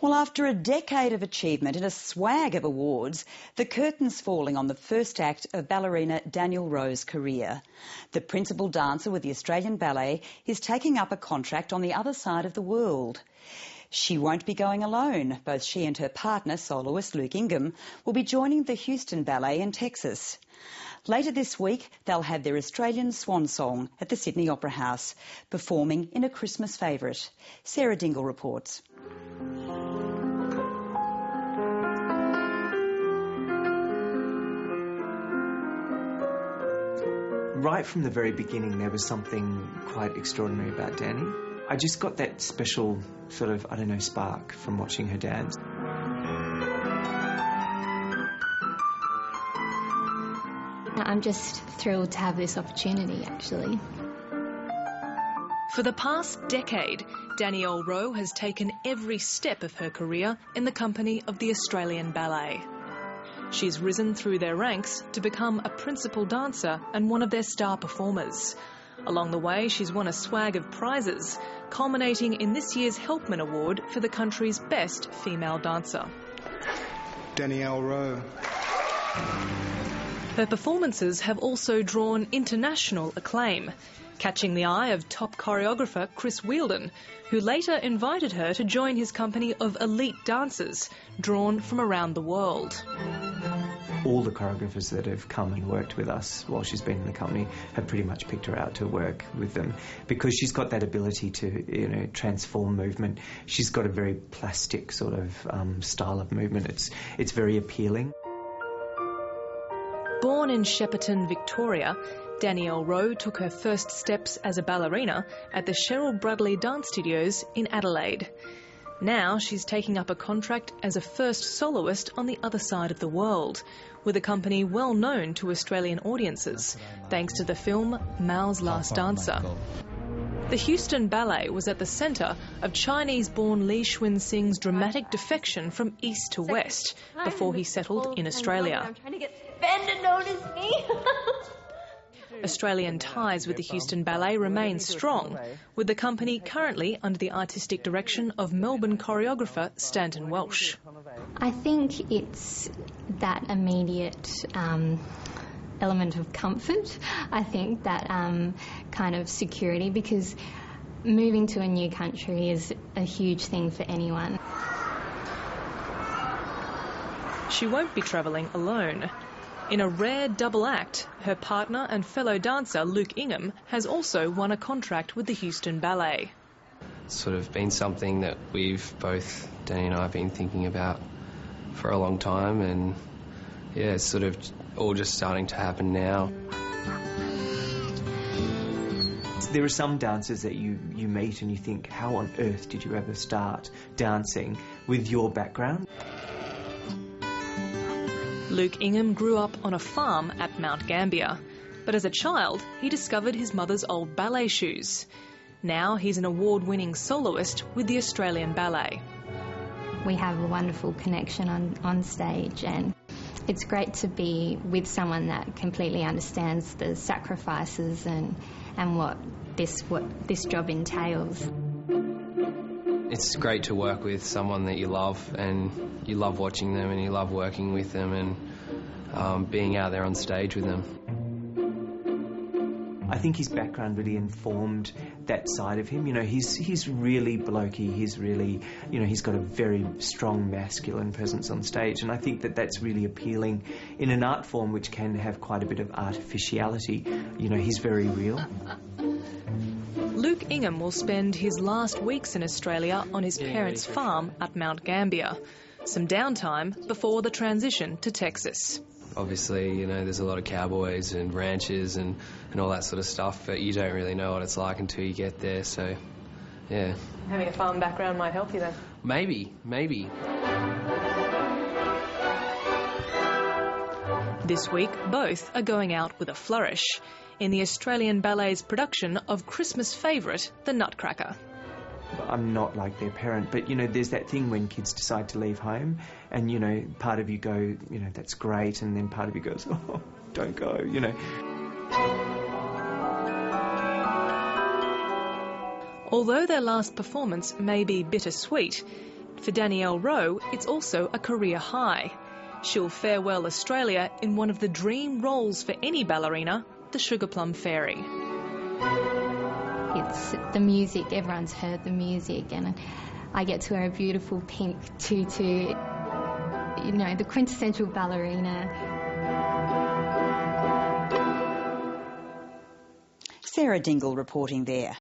Well, after a decade of achievement and a swag of awards, the curtain's falling on the first act of ballerina Danielle Rowe's career. The principal dancer with the Australian Ballet is taking up a contract on the other side of the world. She won't be going alone. Both she and her partner, soloist Luke Ingham, will be joining the Houston Ballet in Texas. Later this week, they'll have their Australian swan song at the Sydney Opera House, performing in a Christmas favourite. Sarah Dingle reports. Right from the very beginning, there was something quite extraordinary about Danny. I just got that special sort of, spark from watching her dance. I'm just thrilled to have this opportunity, actually. For the past decade, Danielle Rowe has taken every step of her career in the company of the Australian Ballet. She's risen through their ranks to become a principal dancer and one of their star performers. Along the way, she's won a swag of prizes, culminating in this year's Helpman Award for the country's best female dancer. Danielle Rowe. Her performances have also drawn international acclaim, catching the eye of top choreographer Chris Wheeldon, who later invited her to join his company of elite dancers, drawn from around the world. All the choreographers that have come and worked with us while she's been in the company have pretty much picked her out to work with them because she's got that ability to, transform movement. She's got a very plastic sort of style of movement. It's very appealing. Born in Shepparton, Victoria, Danielle Rowe took her first steps as a ballerina at the Cheryl Bradley Dance Studios in Adelaide. Now she's taking up a contract as a first soloist on the other side of the world, with a company well known to Australian audiences, thanks to the film Mao's Last Dancer. The Houston Ballet was at the centre of Chinese-born Li Xuanxing's dramatic defection from east to west before he settled in Australia. I'm trying to get Ben to notice me. Australian ties with the Houston Ballet remain strong, with the company currently under the artistic direction of Melbourne choreographer Stanton Welsh. I think it's that immediate element of comfort. I think that kind of security, because moving to a new country is a huge thing for anyone. She won't be travelling alone. In a rare double act, her partner and fellow dancer Luke Ingham has also won a contract with the Houston Ballet. It's sort of been something that we've both, Danny and I, have been thinking about for a long time, and yeah, it's sort of all just starting to happen now. There are some dancers that you meet and you think, how on earth did you ever start dancing with your background? Luke Ingham grew up on a farm at Mount Gambier, but as a child he discovered his mother's old ballet shoes. Now he's an award-winning soloist with the Australian Ballet. We have a wonderful connection on stage, and it's great to be with someone that completely understands the sacrifices and what this job entails. It's great to work with someone that you love, and you love watching them and you love working with them and being out there on stage with them. I think his background really informed that side of him. He's really blokey. He's really, he's got a very strong masculine presence on stage, and I think that that's really appealing in an art form which can have quite a bit of artificiality. He's very real. Luke Ingham will spend his last weeks in Australia on his parents' farm at Mount Gambier. Some downtime before the transition to Texas. Obviously, there's a lot of cowboys and ranches and all that sort of stuff, but you don't really know what it's like until you get there, so, yeah. Having a farm background might help you then? Maybe. This week, both are going out with a flourish in the Australian Ballet's production of Christmas favourite, The Nutcracker. I'm not like their parent, but, there's that thing when kids decide to leave home and, part of you go, that's great, and then part of you goes, oh, don't go, Although their last performance may be bittersweet, For Danielle Rowe, it's also a career high. She'll farewell Australia in one of the dream roles for any ballerina, the Sugar Plum Fairy. It's the music, everyone's heard the music, and I get to wear a beautiful pink tutu, you know, the quintessential ballerina. Sarah Dingle reporting there.